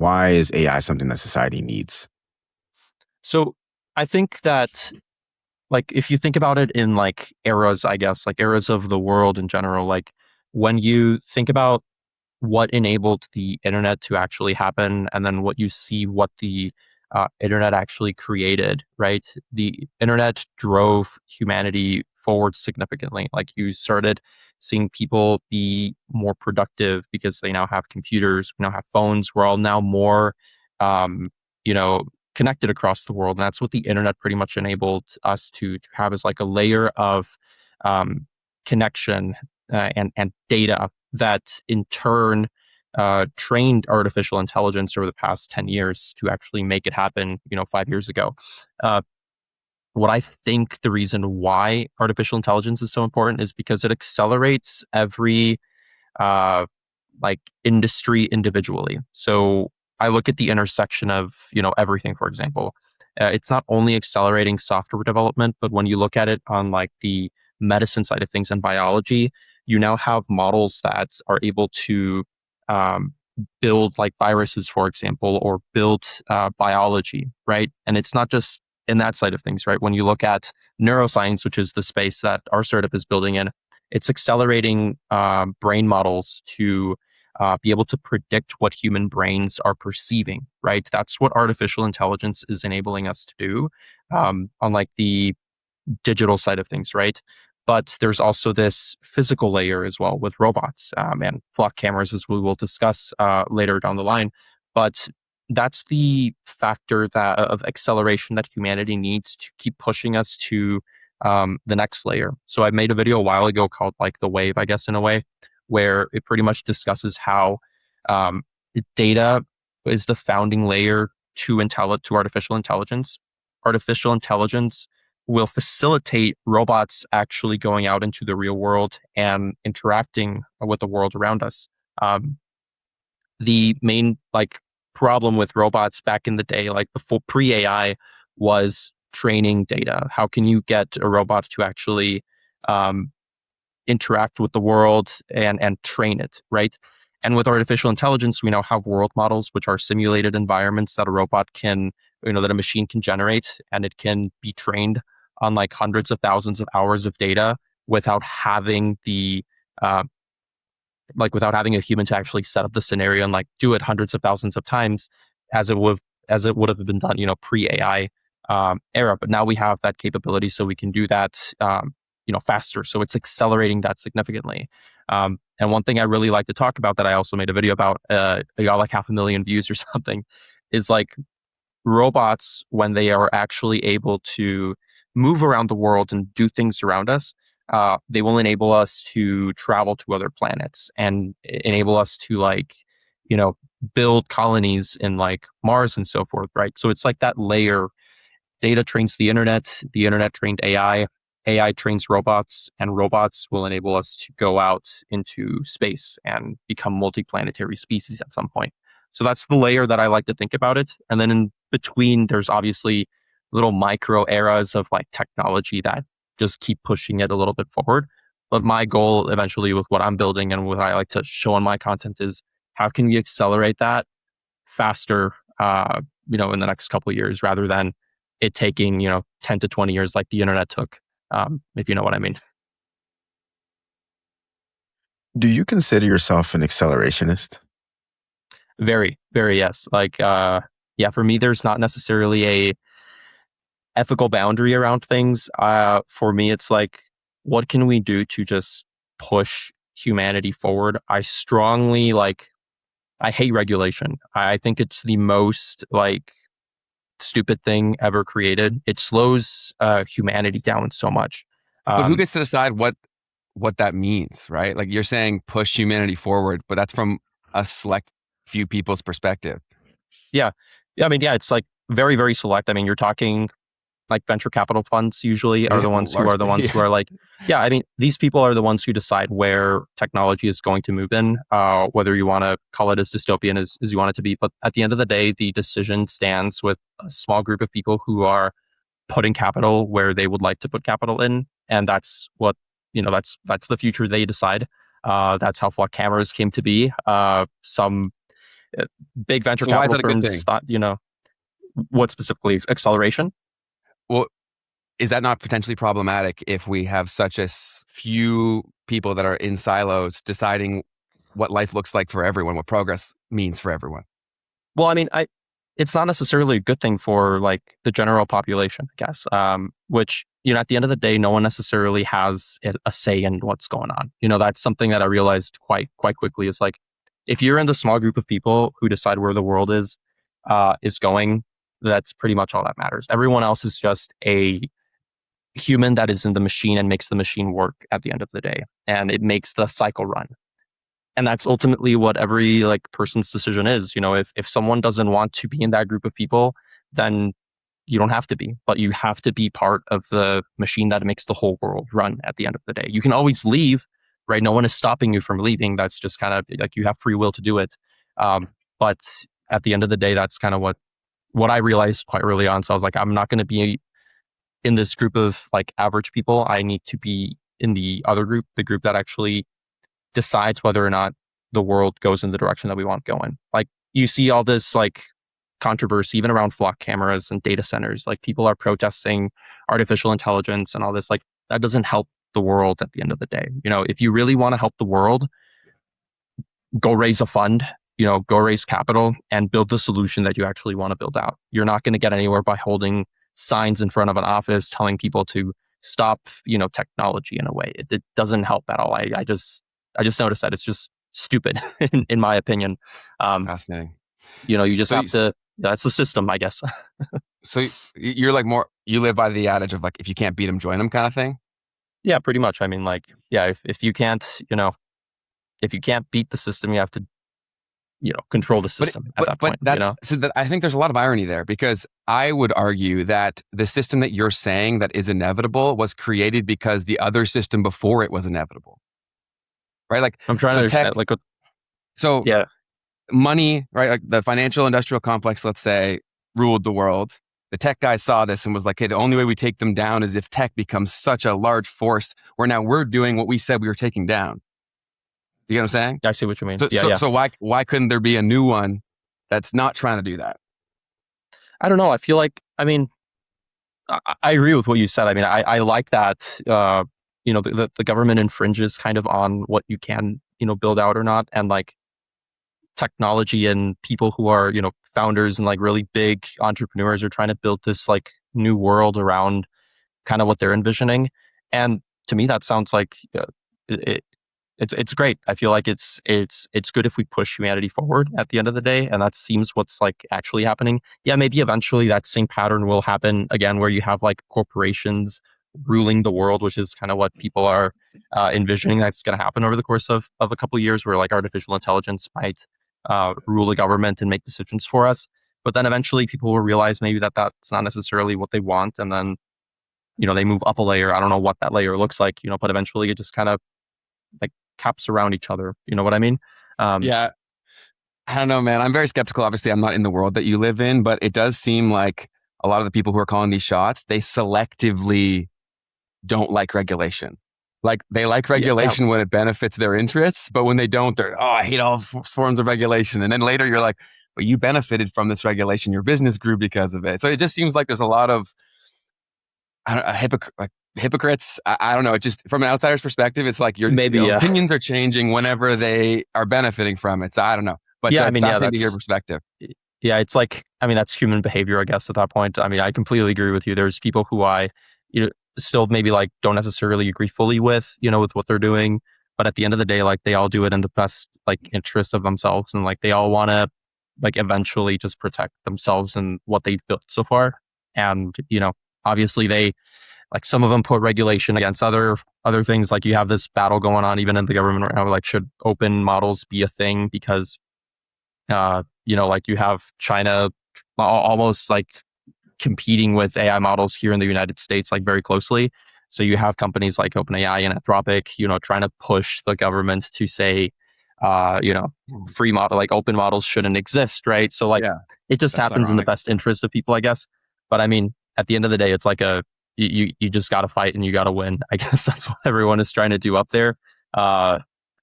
Why is AI something that society needs? So I think that like if you think about it in like eras, I guess, like eras of the world in general, like when you think about what enabled the internet to actually happen, and then what you see what the internet actually created, right? The internet drove humanity forward significantly. Like you started seeing people be more productive because they now have computers, we now have phones, we're all now more, um, you know, connected across the world. And that's what the internet pretty much enabled us to have as like a layer of um, connection and data that in turn trained artificial intelligence over the past 10 years to actually make it happen, 5 years ago. Uh, what I think the reason why artificial intelligence is so important is because it accelerates every uh, like industry individually. So I look at the intersection of, everything, for example. It's not only accelerating software development, but when you look at it on like the medicine side of things and biology, you now have models that are able to um, build like viruses, for example, or build biology, right? And it's not just in that side of things, right? When you look at neuroscience, which is the space that our startup is building in, it's accelerating brain models to be able to predict what human brains are perceiving, right? That's what artificial intelligence is enabling us to do on like the digital side of things, right? But there's also this physical layer as well with robots and flock cameras, as we will discuss later down the line. But that's the factor that of acceleration that humanity needs to keep pushing us to the next layer. So I made a video a while ago called like the wave, I guess, in a way, where it pretty much discusses how um, data is the founding layer to artificial intelligence. Artificial intelligence will facilitate robots actually going out into the real world and interacting with the world around us. Um, the main like problem with robots back in the day, like before pre AI, was training data. How can you get a robot to actually um, interact with the world and train it, right? And with artificial intelligence, we now have world models, which are simulated environments that a robot can, that a machine can generate, and it can be trained on like hundreds of thousands of hours of data without having the uh, without having a human to actually set up the scenario and like do it hundreds of thousands of times as it would have been done, pre AI era. But now we have that capability, so we can do that, faster. So it's accelerating that significantly. And one thing I really like to talk about that I also made a video about, it got like 500,000 views or something, is like robots when they are actually able to move around the world and do things around us. They will enable us to travel to other planets and enable us to like, you know, build colonies in like Mars and so forth, right? So it's like that layer. Data trains the internet trained AI trains robots, and robots will enable us to go out into space and become multiplanetary species at some point. So that's the layer that I like to think about it. And then in between, there's obviously little micro eras of like technology that just keep pushing it a little bit forward. But my goal eventually with what I'm building and what I like to show on my content is how can we accelerate that faster, in the next couple of years rather than it taking, 10 to 20 years like the internet took, if you know what I mean. Do you consider yourself an accelerationist? Very, very, yes. Like, yeah, for me, there's not necessarily a ethical boundary around things. For me, it's like, what can we do to just push humanity forward? I hate regulation. I think it's the most like stupid thing ever created. It slows humanity down so much. But who Um, gets to decide what that means, right? Like you're saying push humanity forward, but that's from a select few people's perspective. yeah, yeah. I mean, yeah, it's like very, very select. I mean, you're talking like venture capital funds usually are Yeah, the ones who are the largely. ones who Yeah. are like, yeah. I mean, these people are the ones who decide where technology is going to move in. Whether you want to call it as dystopian as you want it to be, but at the end of the day, the decision stands with a small group of people who are putting capital where they would like to put capital in, and that's what that's the future they decide. That's how flock cameras came to be. Some Big venture So why is capital that a good firms thing? thought, what specifically? Acceleration? Well, is that not potentially problematic if we have such a few people that are in silos deciding what life looks like for everyone, what progress means for everyone? Well, I mean, it's not necessarily a good thing for like the general population, I guess. Which at the end of the day, no one necessarily has a say in what's going on. That's something that I realized quite quickly. Is like if you're in the small group of people who decide where the world is going, that's pretty much all that matters. Everyone else is just a human that is in the machine and makes the machine work at the end of the day, and it makes the cycle run. And that's ultimately what every like person's decision is. If someone doesn't want to be in that group of people, then you don't have to be, but you have to be part of the machine that makes the whole world run at the end of the day. You can always leave, right? No one is stopping you from leaving. That's just kind of like you have free will to do it. But at the end of the day, that's kind of what I realized quite early on. So I was like, I'm not going to be in this group of like average people. I need to be in the other group, the group that actually decides whether or not the world goes in the direction that we want to go in. Like you see all this like controversy even around flock cameras and data centers. Like people are protesting artificial intelligence and all this. Like that doesn't help the world at the end of the day. If you really want to help the world, go raise a fund, go raise capital and build the solution that you actually want to build out. You're not going to get anywhere by holding signs in front of an office telling people to stop, technology in a way. It doesn't help at all. I just noticed that it's just stupid in my opinion. Fascinating. You just So, have to, that's the system, I guess. so you're like you live by the adage of like, if you can't beat them, join them kind of thing. Yeah, pretty much. I mean, like, yeah, if you can't, if you can't beat the system, you have to, control the system at that point, So that, I think there's a lot of irony there because I would argue that the system that you're saying that is inevitable was created because the other system before it was inevitable. Right? Like, I'm trying to understand, like, so yeah, money, right? Like the financial industrial complex, let's say, ruled the world. The tech guys saw this and was like, hey, the only way we take them down is if tech becomes such a large force where now we're doing what we said we were taking down. You get what I'm saying? I see what you mean. So why couldn't there be a new one that's not trying to do that? I don't know. I feel like, I mean, I agree with what you said. I mean, I like that, the government infringes kind of on what you can, build out or not. And like technology and people who are, founders and like really big entrepreneurs are trying to build this like new world around kind of what they're envisioning. And to me, that sounds like it, it's great. I feel like it's good if we push humanity forward at the end of the day, and that seems what's like actually happening. Yeah, maybe eventually that same pattern will happen again, where you have like corporations ruling the world, which is kind of what people are envisioning that's going to happen over the course of a couple of years, where like artificial intelligence might rule the government and make decisions for us. But then eventually people will realize maybe that that's not necessarily what they want, and then they move up a layer. I don't know what that layer looks like, but eventually it just kind of like caps around each other. You know what I mean? Yeah. I don't know, man. I'm very skeptical. Obviously, I'm not in the world that you live in, but it does seem like a lot of the people who are calling these shots, they selectively don't like regulation. Like they like regulation when it benefits their interests, but when they don't, they're, I hate all forms of regulation. And then later you're like, but you benefited from this regulation. Your business grew because of it. So it just seems like there's a lot of hypocrites. I don't know. It just, from an outsider's perspective, it's like your opinions are changing whenever they are benefiting from it. So I don't know. But it's fascinating to hear perspective. Yeah, it's like, I mean, that's human behavior, I guess, at that point. I mean, I completely agree with you. There's people who I, still maybe like don't necessarily agree fully with, with what they're doing. But at the end of the day, like they all do it in the best like interest of themselves. And like they all want to like eventually just protect themselves and what they've built so far. And, obviously they, like some of them put regulation against other things. Like you have this battle going on even in the government right now. Like should open models be a thing? Because like you have China almost like competing with AI models here in the United States, like very closely. So you have companies like OpenAI and Anthropic, trying to push the government to say, free model, like open models shouldn't exist, right? So like it just happens ironic. In the best interest of people, I guess. But I mean, at the end of the day, it's like you just got to fight and you got to win. I guess that's what everyone is trying to do up there.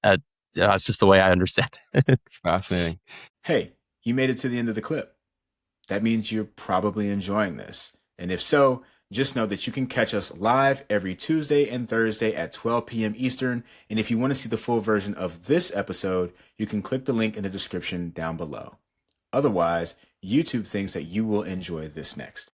It's just the way I understand it. Fascinating. Hey, you made it to the end of the clip. That means you're probably enjoying this. And if so, just know that you can catch us live every Tuesday and Thursday at 12 p.m. Eastern. And if you want to see the full version of this episode, you can click the link in the description down below. Otherwise, YouTube thinks that you will enjoy this next.